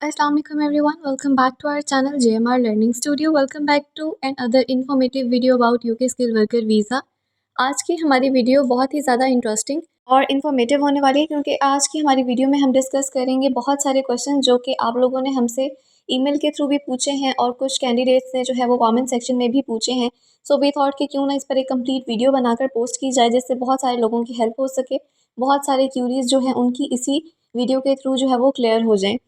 Assalamualaikum everyone, welcome back to our channel JMR Learning Studio. Welcome back to another informative video about UK Skilled Worker Visa. आज की हमारी video बहुत ही ज़्यादा interesting और informative होने वाली है क्योंकि आज की हमारी वीडियो में हम डिस्कस करेंगे बहुत सारे क्वेश्चन जो कि आप लोगों ने हमसे ईमेल के थ्रू भी पूछे हैं और कुछ कैंडिडेट्स ने जो है वो कमेंट सेक्शन में भी पूछे हैं. सो वी थॉट कि क्यों ना इस पर एक कंप्लीट वीडियो बनाकर पोस्ट की जाए जिससे बहुत सारे लोगों की हेल्प हो सके. बहुत सारे क्यूरीज जो हैं उनकी इसी वीडियो के थ्रू जो है वो क्लियर हो जाएँ.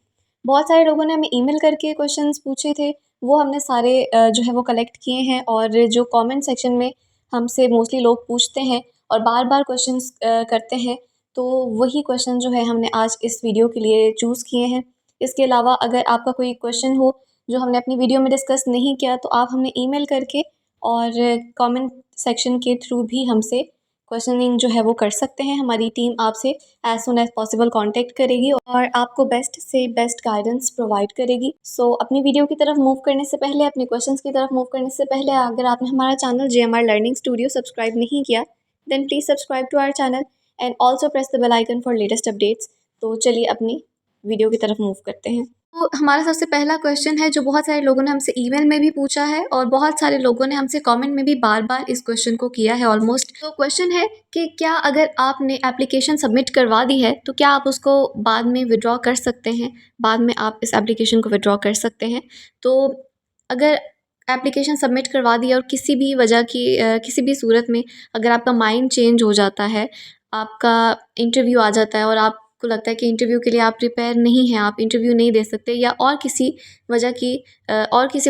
बहुत सारे लोगों ने हमें ईमेल करके क्वेश्चंस पूछे थे, वो हमने सारे जो है वो कलेक्ट किए हैं और जो कमेंट सेक्शन में हमसे मोस्टली लोग पूछते हैं और बार-बार क्वेश्चंस करते हैं, तो वही क्वेश्चन जो है हमने आज इस वीडियो के लिए चूज़ किए हैं. इसके अलावा अगर आपका कोई क्वेश्चन हो जो हमने अपनी वीडियो में डिस्कस नहीं किया, तो आप हमें ईमेल करके और कमेंट सेक्शन के थ्रू भी हमसे क्वेश्चनिंग जो है वो कर सकते हैं. हमारी टीम आपसे as soon as possible contact करेगी और आपको बेस्ट से बेस्ट गाइडेंस प्रोवाइड करेगी. सो अपनी वीडियो की तरफ मूव करने से पहले, अपने क्वेश्चंस की तरफ मूव करने से पहले, अगर आपने हमारा channel JMR learning studio subscribe नहीं किया, then please subscribe to our channel and also press the bell icon for latest updates. तो चलिए अपनी वीडियो की तरफ मूव करते हैं. तो हमारा सबसे पहला क्वेश्चन है जो बहुत सारे लोगों ने हमसे ईमेल में भी पूछा है और बहुत सारे लोगों ने हमसे कमेंट में भी बार बार इस क्वेश्चन को किया है ऑलमोस्ट. तो क्वेश्चन है कि क्या अगर आपने एप्लीकेशन सबमिट करवा दी है तो क्या आप उसको बाद में विड्रॉ कर सकते हैं, बाद में आप इस एप्लीकेशन को विड्रॉ कर सकते हैं. तो अगर एप्लीकेशन सबमिट करवा दी और किसी भी वजह की किसी भी सूरत में अगर आपका माइंड चेंज हो जाता है, आपका इंटरव्यू आ जाता है और आपको लगता है कि इंटरव्यू के लिए आप प्रिपेयर नहीं हैं, आप इंटरव्यू नहीं दे सकते, या और किसी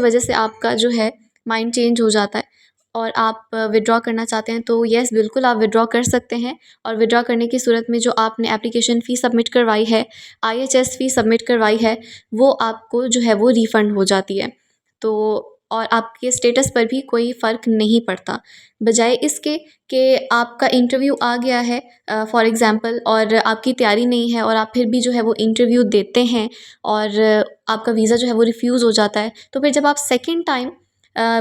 वजह से आपका जो है माइंड चेंज हो जाता है और आप विड्रॉ करना चाहते हैं, तो येस बिल्कुल आप विड्रॉ कर सकते हैं. और विड्रॉ करने की सूरत में जो आपने एप्लीकेशन फ़ी सबमिट करवाई है, IHS फ़ी सबमिट करवाई है, वो आपको जो है वो रिफ़ंड हो जाती है. तो और आपके स्टेटस पर भी कोई फ़र्क नहीं पड़ता. बजाय इसके कि आपका इंटरव्यू आ गया है फॉर एग्ज़ाम्पल और आपकी तैयारी नहीं है और आप फिर भी जो है वो इंटरव्यू देते हैं और आपका वीज़ा जो है वो रिफ्यूज़ हो जाता है, तो फिर जब आप सेकंड टाइम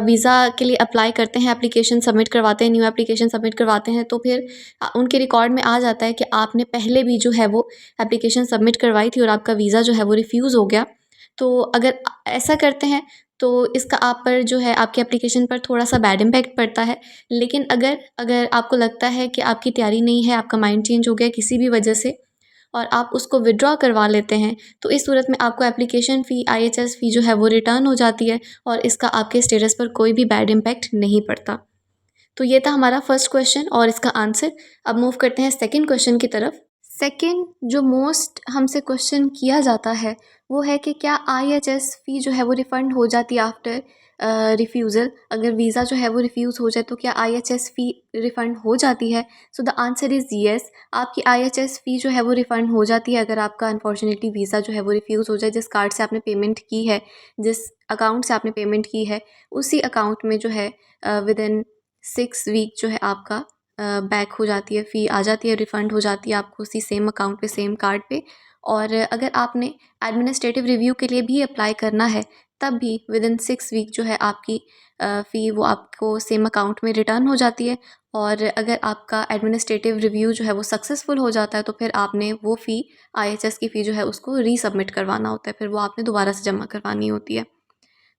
वीज़ा के लिए अप्लाई करते हैं, एप्लीकेशन सबमिट करवाते हैं, न्यू एप्लीकेशन सबमिट करवाते हैं, तो फिर उनके रिकॉर्ड में आ जाता है कि आपने पहले भी जो है वो एप्लीकेशन सबमिट करवाई थी और आपका वीज़ा जो है वो रिफ्यूज़ हो गया. तो अगर ऐसा करते हैं तो इसका आप पर जो है आपकी एप्लीकेशन पर थोड़ा-सा बैड इम्पैक्ट पड़ता है. लेकिन अगर अगर आपको लगता है कि आपकी तैयारी नहीं है, आपका माइंड चेंज हो गया किसी भी वजह से और आप उसको विथड्रॉ करवा लेते हैं, तो इस सूरत में आपको एप्लीकेशन फ़ी, IHS फ़ी जो है वो रिटर्न हो जाती है और इसका आपके स्टेटस पर कोई भी बैड इम्पैक्ट नहीं पड़ता. तो ये था हमारा फर्स्ट क्वेश्चन और इसका आंसर. अब मूव करते हैं सेकंड क्वेश्चन की तरफ. सेकंड जो मोस्ट हमसे क्वेश्चन किया जाता है वो है कि क्या IHS फ़ी जो है वो रिफ़ंड हो जाती है आफ्टर रिफ्यूज़ल. अगर वीज़ा जो है वो रिफ्यूज़ हो जाए तो क्या IHS फ़ी रिफ़ंड हो जाती है. सो द आंसर इज़ येस. आपकी IHS फ़ी जो है वो रिफ़ंड हो जाती है अगर आपका अनफॉर्चुनेटली वीज़ा जो है वो रिफ्यूज़ हो जाए. जिस कार्ड से आपने पेमेंट की है, जिस अकाउंट से आपने पेमेंट की है, उसी अकाउंट में जो है विद इन 6 वीक जो है आपका बैक हो जाती है, फ़ी आ जाती है, रिफ़ंड हो जाती है आपको उसी सेम अकाउंट पे, सेम कार्ड पे. और अगर आपने एडमिनिस्ट्रेटिव रिव्यू के लिए भी अप्लाई करना है, तब भी विद इन 6 वीक जो है आपकी फ़ी वो आपको सेम अकाउंट में रिटर्न हो जाती है. और अगर आपका एडमिनिस्ट्रेटिव रिव्यू जो है वो सक्सेसफुल हो जाता है, तो फिर आपने वो फ़ी, IHS की फ़ी जो है उसको रीसबमिट करवाना होता है, फिर वो आपने दोबारा से जमा करवानी होती है.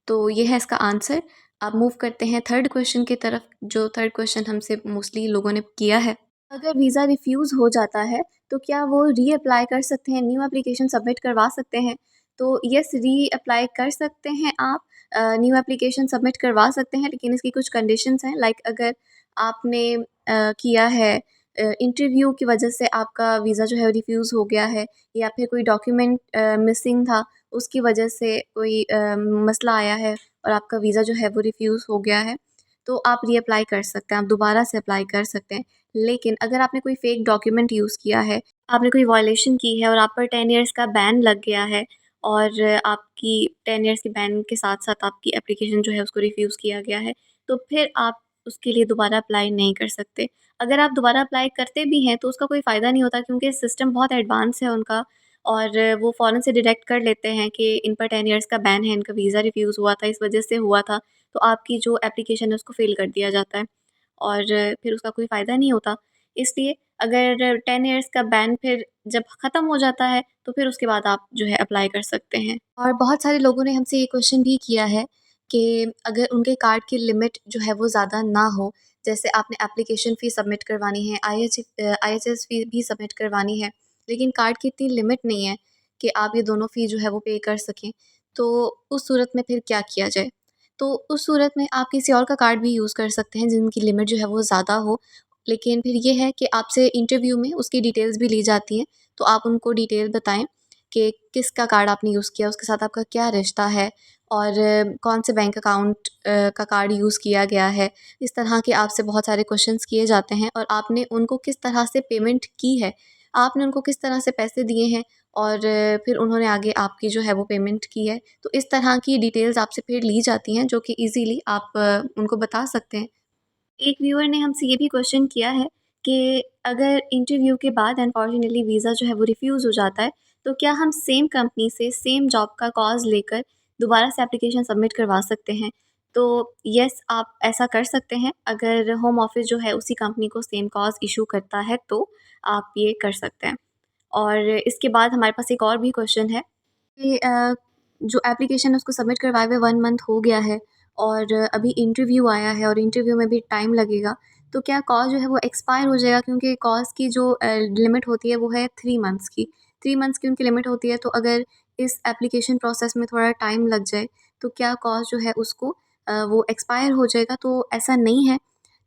तो ये है इसका आंसर. अब मूव करते हैं थर्ड क्वेश्चन की तरफ. जो थर्ड क्वेश्चन हमसे मोस्टली लोगों ने किया है, अगर वीज़ा रिफ्यूज़ हो जाता है तो क्या वो रीअप्लाई कर सकते हैं, न्यू एप्लीकेशन सबमिट करवा सकते हैं. तो यस, रीअप्लाई कर सकते हैं आप, न्यू एप्लीकेशन सबमिट करवा सकते हैं, लेकिन इसकी कुछ कंडीशंस हैं. लाइक अगर आपने किया है इंटरव्यू की वजह से आपका वीज़ा जो है रिफ्यूज़ हो गया है, या फिर कोई डॉक्यूमेंट मिसिंग था, उसकी वजह से कोई मसला आया है और आपका वीज़ा जो है वो रिफ्यूज़ हो गया है, तो आप रीअप्लाई कर सकते हैं, आप दोबारा से अप्लाई कर सकते हैं. लेकिन अगर आपने कोई फ़ेक डॉक्यूमेंट यूज़ किया है, आपने कोई वायलेशन की है और आप पर 10 इयर्स का बैन लग गया है और आपकी 10 इयर्स के बैन के साथ-साथ आपकी एप्लीकेशन जो है उसको रिफ्यूज़ किया गया है, तो फिर आप उसके लिए दोबारा अप्लाई नहीं कर सकते. अगर आप दोबारा अप्लाई करते भी हैं तो उसका कोई फ़ायदा नहीं होता, क्योंकि सिस्टम बहुत एडवांस है उनका और वो फ़ौरन से डिटेक्ट कर लेते हैं कि इन पर 10 इयर्स का बैन है, इनका वीज़ा रिफ्यूज़ हुआ था, इस वजह से हुआ था, तो आपकी जो एप्लीकेशन है उसको फ़ेल कर दिया जाता है और फिर उसका कोई फ़ायदा नहीं होता. इसलिए अगर 10 इयर्स का बैन फिर जब ख़त्म हो जाता है तो फिर उसके बाद आप जो है अप्लाई कर सकते हैं। और बहुत सारे लोगों ने हमसे ये क्वेश्चन भी किया है कि अगर उनके कार्ड की लिमिट जो है वो ज़्यादा ना हो, जैसे आपने एप्लीकेशन फ़ी सबमिट करवानी है, आईएचएस फ़ी भी सबमिट करवानी है, लेकिन कार्ड की इतनी लिमिट नहीं है कि आप ये दोनों फ़ी जो है वो पे कर सकें, तो उस सूरत में फिर क्या किया जाए? तो उस सूरत में आप किसी और का कार्ड भी यूज़ कर सकते हैं जिनकी लिमिट जो है वो ज़्यादा हो, लेकिन फिर ये है कि आपसे इंटरव्यू में उसकी डिटेल्स भी ली जाती हैं, तो आप उनको डिटेल बताएँ कि किसका कार्ड आपने यूज़ किया, उसके साथ आपका क्या रिश्ता है और कौन से बैंक अकाउंट का कार्ड यूज़ किया गया है। इस तरह के आपसे बहुत सारे क्वेश्चंस किए जाते हैं और आपने उनको किस तरह से पेमेंट की है, आपने उनको किस तरह से पैसे दिए हैं और फिर उन्होंने आगे आपकी जो है वो पेमेंट की है। तो इस तरह की डिटेल्स आपसे फिर ली जाती हैं जो कि ईज़िली आप उनको बता सकते हैं। एक व्यूअर ने हमसे ये भी क्वेश्चन किया है कि अगर इंटरव्यू के बाद अनफॉर्चुनेटली वीज़ा जो है वो रिफ्यूज़ हो जाता है, तो क्या हम सेम कंपनी से सेम जॉब का कॉज़ लेकर दोबारा से एप्लीकेशन सबमिट करवा सकते हैं? तो येस, आप ऐसा कर सकते हैं। अगर होम ऑफ़िस जो है उसी कंपनी को सेम कॉज़ इश्यू करता है तो आप ये कर सकते हैं। और इसके बाद हमारे पास एक और भी क्वेश्चन है कि जो एप्लीकेशन है उसको सबमिट करवाए हुए 1 मंथ हो गया है और अभी इंटरव्यू आया है और इंटरव्यू में भी टाइम लगेगा, तो क्या कॉज़ जो है वो एक्सपायर हो जाएगा? क्योंकि कॉज़ की जो लिमिट होती है वो है 3 मंथ्स की। 3 मंथ्स की उनकी लिमिट होती है, तो अगर इस एप्लीकेशन प्रोसेस में थोड़ा टाइम लग जाए, तो क्या कॉज़ जो है उसको वो एक्सपायर हो जाएगा? तो ऐसा नहीं है।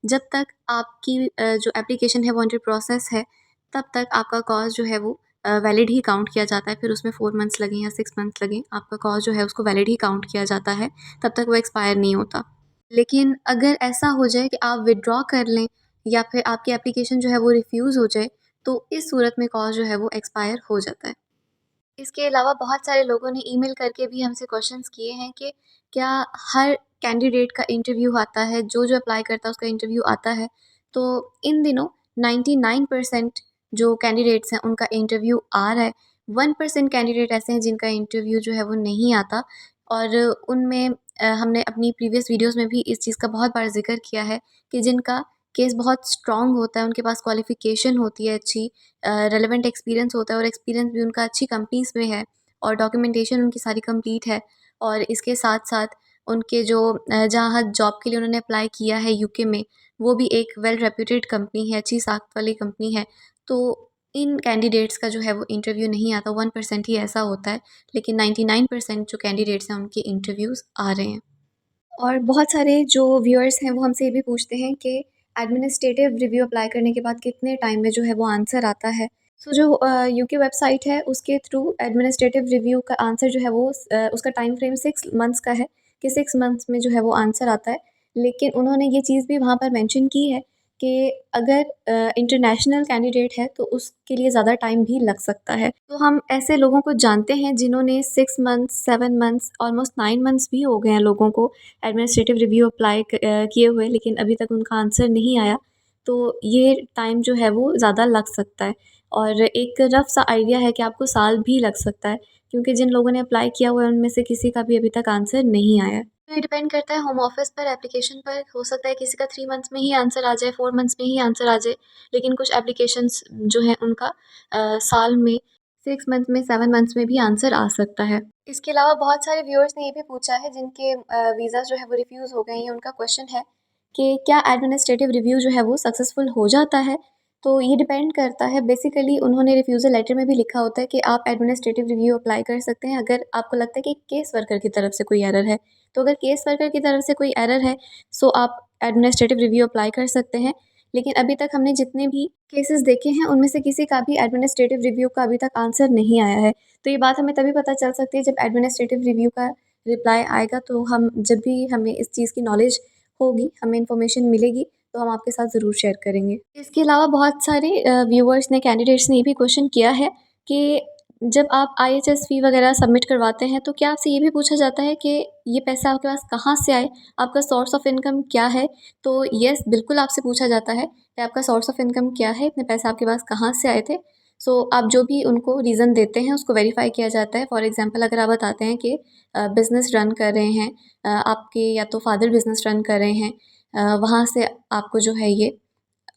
जब तक आपकी जो एप्लीकेशन है वो अंडर प्रोसेस है, तब तक आपका कॉज़ जो है वो वैलिड ही काउंट किया जाता है। फिर उसमें 4 मंथ्स लगें या 6 मंथ्स लगें, आपका कॉज़ जो है उसको वैलिड ही काउंट किया जाता है, तब तक वो एक्सपायर नहीं होता। लेकिन अगर ऐसा हो जाए कि आप विथड्रॉ कर लें या फिर आपकी एप्लीकेशन जो है वो रिफ्यूज़ हो जाए, तो इस सूरत में कॉज़ जो है वो एक्सपायर हो जाता है। इसके अलावा बहुत सारे लोगों ने ईमेल करके भी हमसे क्वेश्चंस किए हैं कि क्या हर कैंडिडेट का इंटरव्यू आता है, जो अप्लाई करता है उसका इंटरव्यू आता है। तो इन दिनों 99% जो कैंडिडेट्स हैं उनका इंटरव्यू आ रहा है। 1% कैंडिडेट ऐसे हैं जिनका इंटरव्यू जो है वो नहीं आता और उनमें हमने अपनी प्रीवियस वीडियोज़ में भी इस चीज़ का बहुत बार ज़िक्र किया है कि जिनका केस बहुत स्ट्रॉन्ग होता है, उनके पास क्वालिफ़िकेशन होती है अच्छी, रेलेवेंट एक्सपीरियंस होता है और एक्सपीरियंस भी उनका अच्छी कंपनीज़ में है और डॉक्यूमेंटेशन उनकी सारी कंप्लीट है और इसके साथ-साथ उनके जो जहाँ जॉब के लिए उन्होंने अप्लाई किया है यूके में, वो भी एक वेल रेप्यूटेड कंपनी है, अच्छी साख वाली कंपनी है। तो इन कैंडिडेट्स का जो है वो इंटरव्यू नहीं आता, 1% ही ऐसा होता है, लेकिन 99% जो कैंडिडेट्स हैं उनके इंटरव्यूज़ आ रहे हैं। और बहुत सारे जो व्यूअर्स हैं वो हमसे ये भी पूछते हैं कि एडमिनिस्ट्रेटिव रिव्यू अप्लाई करने के बाद कितने टाइम में जो है वो आंसर आता है। सो जो यूके वेबसाइट है उसके थ्रू एडमिनिस्ट्रेटिव रिव्यू का आंसर जो है वो उसका टाइम फ्रेम 6 मंथ्स का है कि 6 मंथ्स में जो है वो आंसर आता है। लेकिन उन्होंने ये चीज़ भी वहाँ पर मेंशन की है कि अगर इंटरनेशनल कैंडिडेट है तो उसके लिए ज़्यादा टाइम भी लग सकता है। तो हम ऐसे लोगों को जानते हैं जिन्होंने 6 मंथ्स, 7 मंथ्स, ऑलमोस्ट 9 मंथ्स भी हो गए हैं लोगों को एडमिनिस्ट्रेटिव रिव्यू अप्लाई किए हुए, लेकिन अभी तक उनका आंसर नहीं आया। तो ये टाइम जो है वो ज़्यादा लग सकता है और एक रफ़ सा आइडिया है कि आपको साल भी लग सकता है, क्योंकि जिन लोगों ने अप्लाई किया हुआ है उनमें से किसी का भी अभी तक आंसर नहीं आया है। तो ये डिपेंड करता है होम ऑफिस पर, एप्लीकेशन पर। हो सकता है किसी का 3 मंथ्स में ही आंसर आ जाए, 4 मंथ्स में ही आंसर आ जाए, लेकिन कुछ एप्लीकेशंस जो हैं उनका साल में, 6 मंथ में, 7 मंथ्स में भी आंसर आ सकता है। इसके अलावा बहुत सारे व्यूअर्स ने ये भी पूछा है जिनके वीज़ा जो है वो रिफ्यूज़ हो गए हैं। ये उनका क्वेश्चन है कि क्या एडमिनिस्ट्रेटिव रिव्यू जो है वो सक्सेसफुल हो जाता है? तो ये डिपेंड करता है, बेसिकली उन्होंने रिफ्यूज़ल लेटर में भी लिखा होता है कि आप एडमिनिस्ट्रेटिव रिव्यू अप्लाई कर सकते हैं अगर आपको लगता है कि केस वर्कर की तरफ से कोई एरर है। तो अगर केस वर्कर की तरफ से कोई एरर है, सो आप एडमिनिस्ट्रेटिव रिव्यू अप्लाई कर सकते हैं। लेकिन अभी तक हमने जितने भी केसेस देखे हैं उनमें से किसी का भी एडमिनिस्ट्रेटिव रिव्यू का अभी तक आंसर नहीं आया है। तो ये बात हमें तभी पता चल सकती है जब एडमिनिस्ट्रेटिव रिव्यू का रिप्लाई आएगा, तो हम जब भी हमें इस चीज़ की नॉलेज होगी, हमें इन्फॉर्मेशन मिलेगी, तो हम आपके साथ ज़रूर शेयर करेंगे। इसके अलावा बहुत सारे व्यूअर्स ने, कैंडिडेट्स ने ये भी क्वेश्चन किया है कि जब आप आईएचएस फ़ी वगैरह सबमिट करवाते हैं, तो क्या आपसे ये भी पूछा जाता है कि ये पैसा आपके पास कहाँ से आए? आपका सोर्स ऑफ इनकम क्या है? तो येस, बिल्कुल आपसे पूछा जाता है कि आपका सोर्स ऑफ इनकम क्या है? इतने पैसे आपके पास कहाँ से आए थे? सो आप जो भी उनको रीज़न देते हैं उसको वेरीफ़ाई किया जाता है। फॉर एग्ज़ाम्पल, अगर आप बताते हैं कि बिज़नेस रन कर रहे हैं, आपके या तो फ़ादर बिज़नेस रन कर रहे हैं, वहाँ से आपको जो है ये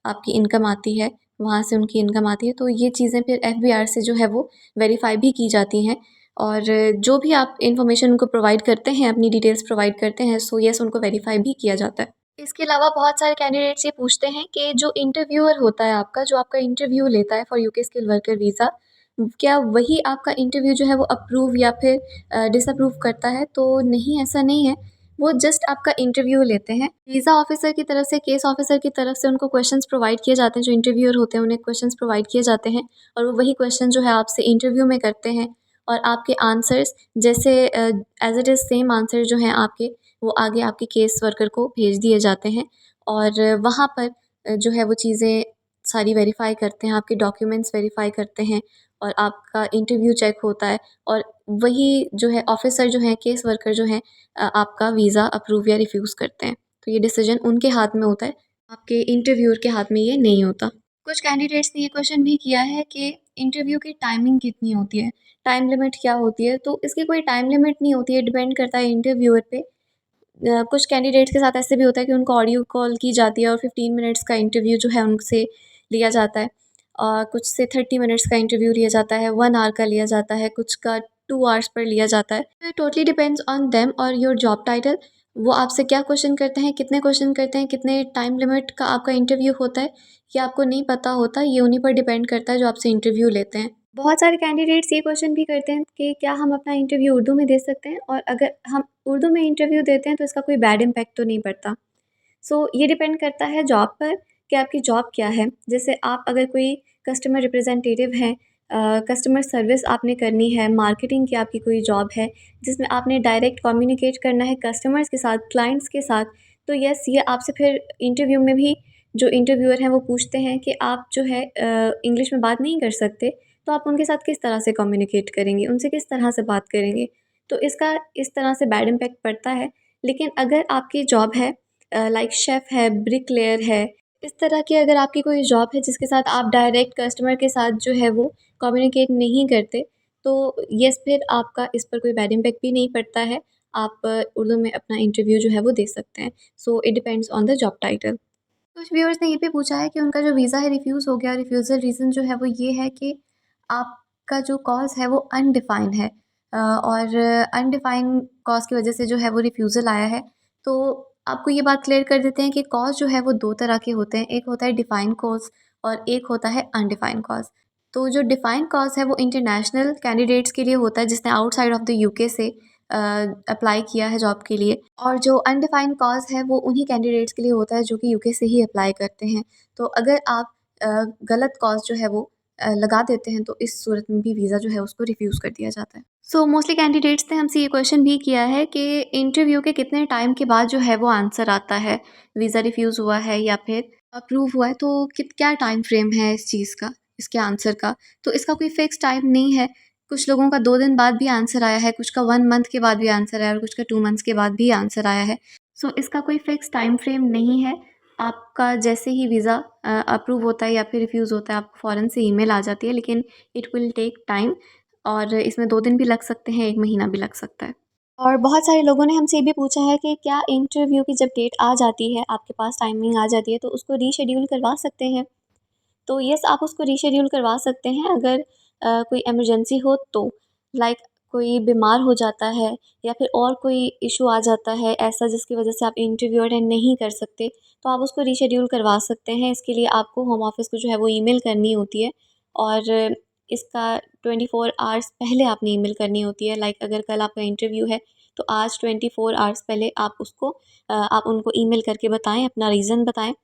आपकी इनकम आती है, वहाँ से उनकी इनकम आती है। तो ये चीज़ें फिर एफबीआर से जो है वो वेरीफ़ाई भी की जाती हैं और जो भी आप इन्फॉर्मेशन उनको प्रोवाइड करते हैं, अपनी डिटेल्स प्रोवाइड करते हैं, सो येस उनको वेरीफ़ाई भी किया जाता है। इसके अलावा बहुत सारे कैंडिडेट्स ये पूछते हैं कि जो इंटरव्यूअर होता है आपका, जो आपका इंटरव्यू लेता है for UK skill worker visa, क्या वही आपका इंटरव्यू जो है वो अप्रूव या फिर डिसअप्रूव करता है? तो नहीं, ऐसा नहीं है। वो जस्ट आपका इंटरव्यू लेते हैं। वीज़ा ऑफ़िसर की तरफ से, केस ऑफ़िसर की तरफ से उनको क्वेश्चंस प्रोवाइड किए जाते हैं, जो इंटरव्यूअर होते हैं उन्हें क्वेश्चंस प्रोवाइड किए जाते हैं और वो वही क्वेश्चन जो है आपसे इंटरव्यू में करते हैं और आपके आंसर्स जैसे as it is same answer जो हैं आपके, वो आगे आपके केस वर्कर को भेज दिए जाते हैं और वहाँ पर जो है वो चीज़ें सारी वेरीफ़ाई करते हैं, आपके डॉक्यूमेंट्स वेरीफ़ाई करते हैं और आपका इंटरव्यू चेक होता है और वही जो है ऑफ़िसर जो हैं, केस वर्कर जो हैं आपका वीज़ा अप्रूव या रिफ्यूज़ करते हैं। तो ये डिसीजन उनके हाथ में होता है, आपके इंटरव्यूअर के हाथ में ये नहीं होता। कुछ कैंडिडेट्स ने ये क्वेश्चन भी किया है कि इंटरव्यू की टाइमिंग कितनी होती है? टाइम लिमिट क्या होती है? तो इसकी कोई टाइम लिमिट नहीं होती है, डिपेंड करता है इंटरव्यूअर पे। कुछ कैंडिडेट्स के साथ ऐसे भी होता है कि उनको ऑडियो कॉल की जाती है और 15 मिनट्स का इंटरव्यू जो है उनसे लिया जाता है और कुछ से 30 मिनट्स का इंटरव्यू लिया जाता है, 1 आवर का लिया जाता है, कुछ का 2 आवर्स पर लिया जाता है। It totally depends on them और योर जॉब टाइटल। वो आपसे क्या क्वेश्चन करते हैं, कितने क्वेश्चन करते हैं, कितने टाइम लिमिट का आपका इंटरव्यू होता है, ये आपको नहीं पता होता, ये उन्हीं पर डिपेंड करता है जो आपसे इंटरव्यू लेते हैं। बहुत सारे कैंडिडेट्स ये क्वेश्चन भी करते हैं कि क्या हम अपना इंटरव्यू उर्दू में दे सकते हैं और अगर हम उर्दू में इंटरव्यू देते हैं तो इसका कोई बैड इम्पैक्ट तो नहीं पड़ता। सो ये डिपेंड करता है जॉब पर कि आपकी जॉब क्या है। जैसे आप अगर कोई कस्टमर रिप्रेजेंटेटिव हैं, कस्टमर सर्विस आपने करनी है, मार्केटिंग की आपकी कोई जॉब है जिसमें आपने डायरेक्ट कम्युनिकेट करना है कस्टमर्स के साथ, क्लाइंट्स के साथ, तो यस ये आपसे फिर इंटरव्यू में भी जो इंटरव्यूअर हैं वो पूछते हैं कि आप जो है इंग्लिश में बात नहीं कर सकते, तो आप उनके साथ किस तरह से कम्युनिकेट करेंगे, उनसे किस तरह से बात करेंगे। तो इसका इस तरह से बैड इम्पैक्ट पड़ता है। लेकिन अगर आपकी जॉब है लाइक शेफ़ है, ब्रिकलेयर है, इस तरह की अगर आपकी कोई जॉब है जिसके साथ आप डायरेक्ट कस्टमर के साथ जो है वो कम्युनिकेट नहीं करते, तो येस फिर आपका इस पर कोई बैड इम्पैक्ट भी नहीं पड़ता है। आप उर्दू में अपना इंटरव्यू जो है वो दे सकते हैं। So it depends on the job title. कुछ व्यूअर्स ने ये भी पूछा है कि उनका जो वीज़ा है रिफ्यूज़ हो गया, रिफ्यूज़ल रीज़न जो है वो ये है कि आपका जो कॉज़ है वो अनडिफ़ाइंड है और अनडिफ़ाइंड कॉज़ की वजह से जो है वो रिफ्यूज़ल आया है। तो आपको ये बात क्लियर कर देते हैं कि कॉज़ जो है वो 2 तरह के होते हैं, एक होता है डिफ़ाइंड कॉज़ और एक होता है अनडिफ़ाइंड कॉज़। तो जो डिफ़ाइंड कॉज़ है वो इंटरनेशनल कैंडिडेट्स के लिए होता है जिसने आउटसाइड ऑफ द यूके से अप्लाई किया है जॉब के लिए और जो अनडिफाइंड कॉज़ है वो उन्हीं कैंडिडेट्स के लिए होता है जो कि यूके से ही अप्लाई करते हैं। तो अगर आप गलत कॉज़ जो है वो लगा देते हैं तो इस सूरत में भी वीज़ा जो है उसको रिफ्यूज़ कर दिया जाता है। सो मोस्टली कैंडिडेट्स ने हमसे ये क्वेश्चन भी किया है कि इंटरव्यू के कितने टाइम के बाद जो है वो आंसर आता है, वीज़ा रिफ्यूज़ हुआ है या फिर अप्रूव हुआ है, तो कित क्या टाइम फ्रेम है इस चीज़ का, इसके आंसर का? तो इसका कोई फ़िक्स टाइम नहीं है। कुछ लोगों का 2 दिन बाद भी आंसर आया है, कुछ का 1 मंथ के बाद भी आंसर आया है और कुछ का 2 मंथ्स के बाद भी आंसर आया है। सो इसका कोई फ़िक्स टाइम फ्रेम नहीं है। आपका जैसे ही वीज़ा अप्रूव होता है या फिर रिफ्यूज़ होता है, आपको फ़ौरन से ईमेल आ जाती है, लेकिन इट विल टेक टाइम और इसमें 2 दिन भी लग सकते हैं, 1 महीना भी लग सकता है। और बहुत सारे लोगों ने हमसे ये भी पूछा है कि क्या इंटरव्यू की जब डेट आ जाती है, आपके पास टाइमिंग आ जाती है, तो उसको रीशेड्यूल करवा सकते हैं? तो येस आप उसको रीशेड्यूल करवा सकते हैं अगर कोई इमरजेंसी हो तो। लाइक कोई बीमार हो जाता है या फिर और कोई इशू आ जाता है ऐसा जिसकी वजह से आप इंटरव्यू अटेंड नहीं कर सकते, तो आप उसको रीशेड्यूल करवा सकते हैं। इसके लिए आपको होम ऑफ़िस को जो है वो ईमेल करनी होती है और इसका 24 आवर्स पहले आपने ईमेल करनी होती है। लाइक अगर कल आपका इंटरव्यू है, तो आज 24 आवर्स पहले आप उसको आप उनको ईमेल करके बताएँ, अपना रीज़न बताएँ,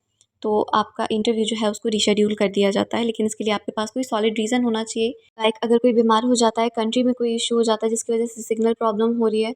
तो आपका इंटरव्यू जो है उसको रीशेड्यूल कर दिया जाता है। लेकिन इसके लिए आपके पास कोई सॉलिड रीज़न होना चाहिए। लाइक अगर कोई बीमार हो जाता है, कंट्री में कोई इशू हो जाता है जिसकी वजह से सिग्नल प्रॉब्लम हो रही है,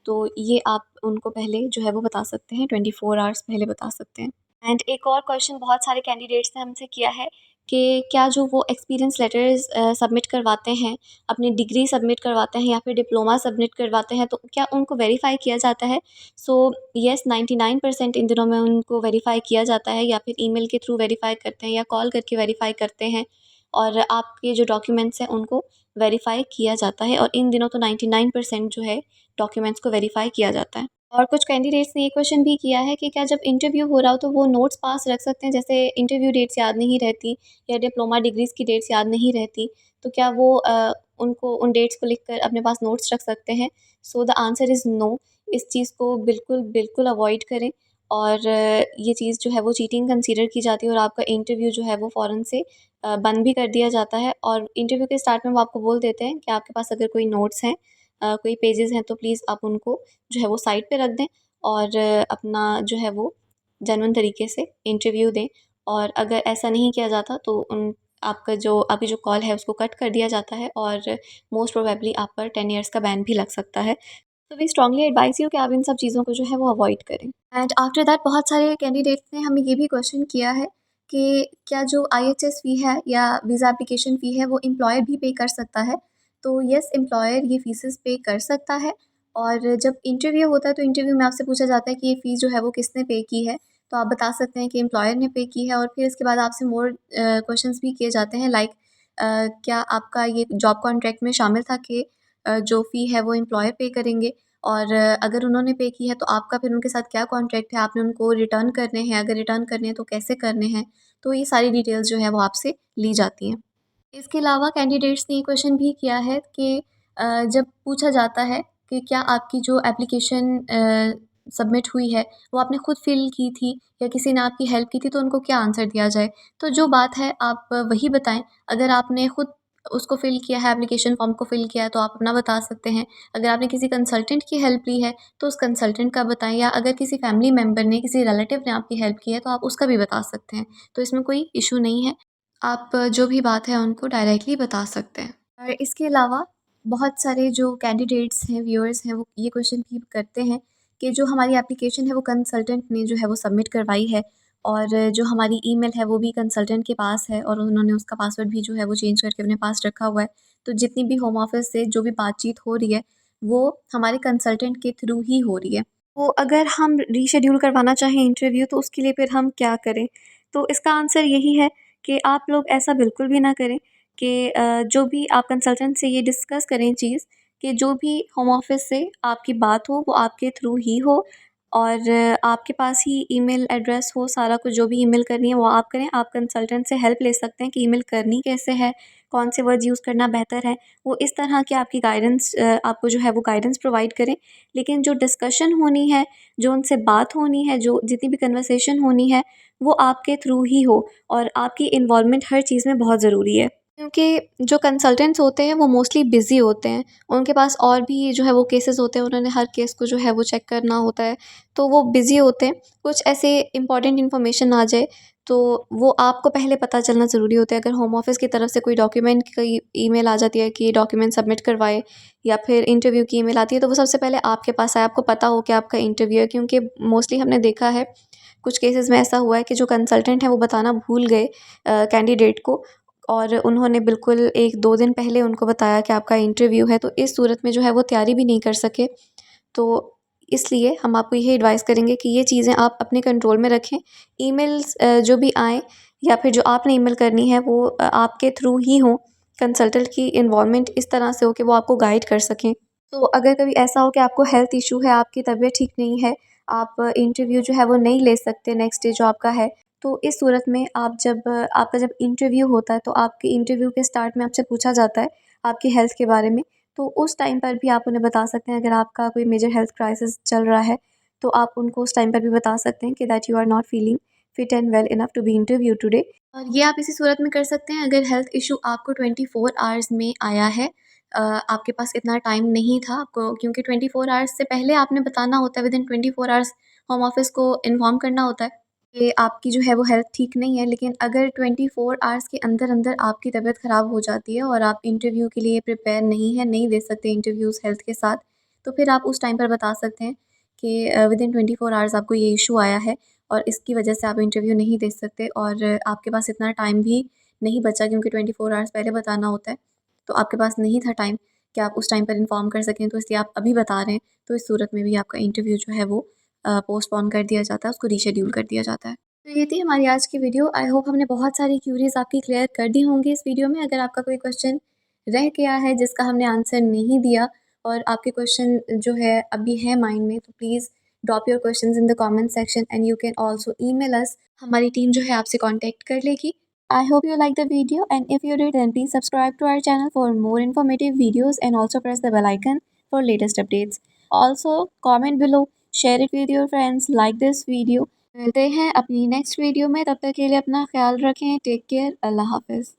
तो ये आप उनको पहले जो है वो बता सकते हैं, 24 आवर्स पहले बता सकते हैं। एंड एक और क्वेश्चन बहुत सारे कैंडिडेट्स ने हमसे किया है कि क्या जो वो एक्सपीरियंस लेटर्स सबमिट करवाते हैं, अपनी डिग्री सबमिट करवाते हैं या फिर डिप्लोमा सबमिट करवाते हैं, तो क्या उनको वेरीफ़ाई किया जाता है? सो येस 99% इन दिनों में उनको वेरीफ़ाई किया जाता है या फिर ईमेल के थ्रू वेरीफ़ाई करते हैं या कॉल करके वेरीफ़ाई करते हैं और आपके जो डॉक्यूमेंट्स हैं उनको वेरीफ़ाई किया जाता है और इन दिनों तो 99% जो है डॉक्यूमेंट्स को वेरीफ़ाई किया जाता है। और कुछ कैंडिडेट्स ने ये क्वेश्चन भी किया है कि क्या जब इंटरव्यू हो रहा हो तो वो नोट्स पास रख सकते हैं? जैसे इंटरव्यू डेट्स याद नहीं रहती या डिप्लोमा डिग्रीज़ की डेट्स याद नहीं रहती, तो क्या वो उनको उन डेट्स को लिखकर अपने पास नोट्स रख सकते हैं? So the answer is no. इस चीज़ को बिल्कुल, बिल्कुल अवॉइड करें और ये चीज़ जो है वो चीटिंग कंसीडर की जाती है और आपका इंटरव्यू जो है वो फ़ौरन से बंद भी कर दिया जाता है और इंटरव्यू के स्टार्ट में वो आपको बोल देते हैं कि आपके पास अगर कोई नोट्स हैं कोई पेजेज़ हैं तो प्लीज़ आप उनको जो है वो साइड पे रख दें और अपना जो है वो जेन्युइन तरीके से इंटरव्यू दें और अगर ऐसा नहीं किया जाता तो उन आपकी जो कॉल है उसको कट कर दिया जाता है और मोस्ट प्रोबेबली आप पर 10 इयर्स का बैन भी लग सकता है। तो वी स्ट्रांगली एडवाइस यू कि आप इन सब चीज़ों को जो है वो अवॉइड करें। एंड आफ्टर दैट बहुत सारे कैंडिडेट्स ने हमें ये भी क्वेश्चन किया है कि क्या जो आईएचएस फ़ी है या वीज़ा एप्लीकेशन फ़ी है वो एम्प्लॉयर भी पे कर सकता है? तो येस एम्प्लॉयर ये फ़ीसेस पे कर सकता है और जब इंटरव्यू होता है तो इंटरव्यू में आपसे पूछा जाता है कि ये फ़ीस जो है वो किसने पे की है? तो आप बता सकते हैं कि एम्प्लॉयर ने पे की है और फिर इसके बाद आपसे मोर क्वेश्चंस भी किए जाते हैं लाइक क्या आपका ये जॉब कॉन्ट्रैक्ट में शामिल था कि जो फ़ी है वो एम्प्लॉयर पे करेंगे? और अगर उन्होंने पे की है तो आपका फिर उनके साथ क्या कॉन्ट्रैक्ट है? आपने उनको रिटर्न करने हैं, अगर रिटर्न करने हैं तो कैसे करने हैं? तो ये सारी डिटेल्स जो है वो आपसे ली जाती हैं। इसके अलावा कैंडिडेट्स ने ये क्वेश्चन भी किया है कि जब पूछा जाता है कि क्या आपकी जो एप्लीकेशन सबमिट हुई है, वो आपने खुद फ़िल की थी या किसी ने आपकी हेल्प की थी, तो उनको क्या आंसर दिया जाए? तो जो बात है आप वही बताएँ। अगर आपने खुद उसको फ़िल किया है, एप्लीकेशन फ़ॉर्म को फ़िल किया है, तो आप अपना बता सकते हैं। अगर आपने किसी कंसल्टेंट की हेल्प ली है, तो उस कंसल्टेंट का बताएँ या अगर किसी फैमिली मेंबर ने, किसी रिलेटिव ने आपकी हेल्प की है, तो आप उसका भी बता सकते हैं। तो इसमें कोई इश्यू नहीं है। आप जो भी बात है उनको डायरेक्टली बता सकते हैं। और इसके अलावा बहुत सारे जो कैंडिडेट्स हैं, व्यूअर्स हैं, वो ये क्वेश्चन भी करते हैं कि जो हमारी एप्लीकेशन है वो कंसल्टेंट ने जो है वो सबमिट करवाई है और जो हमारी ईमेल है वो भी कंसल्टेंट के पास है और उन्होंने उसका पासवर्ड भी जो है वो चेंज करके अपने पास रखा हुआ है। तो जितनी भी होम ऑफ़िस से जो भी बातचीत हो रही है, वो हमारे कंसल्टेंट के थ्रू ही हो रही है। तो अगर हम रीशेड्यूल करवाना चाहें इंटरव्यू तो उसके लिए फिर हम क्या करें? तो इसका आंसर यही है कि आप लोग ऐसा बिल्कुल भी ना करें कि जो भी आप कंसल्टेंट से ये डिस्कस करें चीज़ कि जो भी होम ऑफ़िस से आपकी बात हो वो आपके थ्रू ही हो और आपके पास ही ईमेल एड्रेस हो, सारा कुछ जो भी ईमेल करनी है वो आप करें। आप कंसल्टेंट से हेल्प ले सकते हैं कि ईमेल करनी कैसे है, कौन से वर्ड्स यूज़ करना बेहतर है। वो इस तरह की आपकी गाइडेंस आपको जो है वो गाइडेंस प्रोवाइड करें। लेकिन जो डिस्कशन होनी है, जो उनसे बात होनी है, जो जितनी भी कन्वर्सेशन होनी है, वो आपके थ्रू ही हो और आपकी इन्वॉल्वमेंट हर चीज़ में बहुत ज़रूरी है। क्योंकि जो कंसल्टेंट्स होते हैं वो मोस्टली बिज़ी होते हैं। उनके पास और भी जो है वो केसेस होते हैं, उन्होंने हर केस को जो है वो चेक करना होता है, तो वो बिज़ी होते हैं। कुछ ऐसे इम्पोर्टेंट इन्फॉर्मेशन आ जाए, तो वो आपको पहले पता चलना ज़रूरी होता है। अगर होम ऑफ़िस की तरफ से कोई डॉक्यूमेंट की ईमेल आ जाती है कि डॉक्यूमेंट सबमिट करवाएँ या फिर इंटरव्यू की ईमेल आती है, तो वो सबसे पहले आपके पास आए, आपको पता हो कि आपका इंटरव्यू है। क्योंकि मोस्टली हमने देखा है, कुछ केसेस में ऐसा हुआ है कि जो कंसल्टेंट हैं वो बताना भूल गए कैंडिडेट को और उन्होंने बिल्कुल 1-2 दिन पहले उनको बताया कि आपका इंटरव्यू है, तो इस सूरत में जो है वो तैयारी भी नहीं कर सके। तो इसलिए हम आपको यही एडवाइस करेंगे कि ये चीज़ें आप अपने कंट्रोल में रखें। ईमेल्स जो भी आएँ या फिर जो आपने ईमेल करनी है वो आपके थ्रू ही हों। कंसल्टेंट की इन्वॉल्वमेंट इस तरह से हो कि वो आपको गाइड कर सकें। तो अगर कभी ऐसा हो कि आपको हेल्थ इश्यू है, आपकी तबीयत ठीक नहीं है, आप इंटरव्यू जो है वो नहीं ले सकते नेक्स्ट डे जो आपका है, तो इस सूरत में आपका जब इंटरव्यू होता है तो आपके इंटरव्यू के स्टार्ट में आपसे पूछा जाता है आपकी हेल्थ के बारे में। तो उस टाइम पर भी आप उन्हें बता सकते हैं अगर आपका कोई मेजर हेल्थ क्राइसिस चल रहा है, तो आप उनको उस टाइम पर भी बता सकते हैं कि that you are not feeling fit and well enough to be interview today. और ये आप इसी सूरत में कर सकते हैं अगर हेल्थ इश्यू आपको 24 आवर्स में आया है, आपके पास इतना टाइम नहीं था आपको क्योंकि 24 आवर्स से पहले आपने बताना होता है, विदिन 24 आवर्स होम ऑफिस को इन्फॉर्म करना होता है कि आपकी जो है वो हेल्थ ठीक नहीं है। लेकिन अगर 24 आवर्स के अंदर-अंदर आपकी तबीयत ख़राब हो जाती है और आप इंटरव्यू के लिए प्रिपेयर नहीं हैं, नहीं दे सकते इंटरव्यूज़ हेल्थ के साथ, तो फिर आप उस टाइम पर बता सकते हैं कि विदिन 24 आवर्स आपको ये इश्यू आया है और इसकी वजह से आप इंटरव्यू नहीं दे सकते और आपके पास इतना टाइम भी नहीं बचा क्योंकि 24 आवर्स पहले बताना होता है, तो आपके पास नहीं था टाइम कि आप उस टाइम पर इन्फॉर्म कर सकें, तो इसलिए आप अभी बता रहे हैं। तो इस सूरत में भी आपका इंटरव्यू जो है वो पोस्टपोन कर दिया जाता है, उसको रीशेड्यूल कर दिया जाता है। तो ये थी हमारी आज की वीडियो। आई होप हमने बहुत सारी क्यूरीज़ आपकी क्लियर कर दी होंगी इस वीडियो में। अगर आपका कोई क्वेश्चन रह गया है जिसका हमने आंसर नहीं दिया और आपके क्वेश्चन जो है अभी है माइंड में, तो please drop your questions in the comment section and you can also email अस। हमारी टीम जो है आपसे कांटेक्ट कर लेगी। I hope you like the video, and if you did, then please subscribe to our channel for more informative videos and also press the bell icon for latest updates. Also, comment below, share it with your friends, like this video. मिलते हैं अपनी next video में, तब तक के लिए अपना ख्याल रखें। टेक केयर, अल्लाह हाफिज़।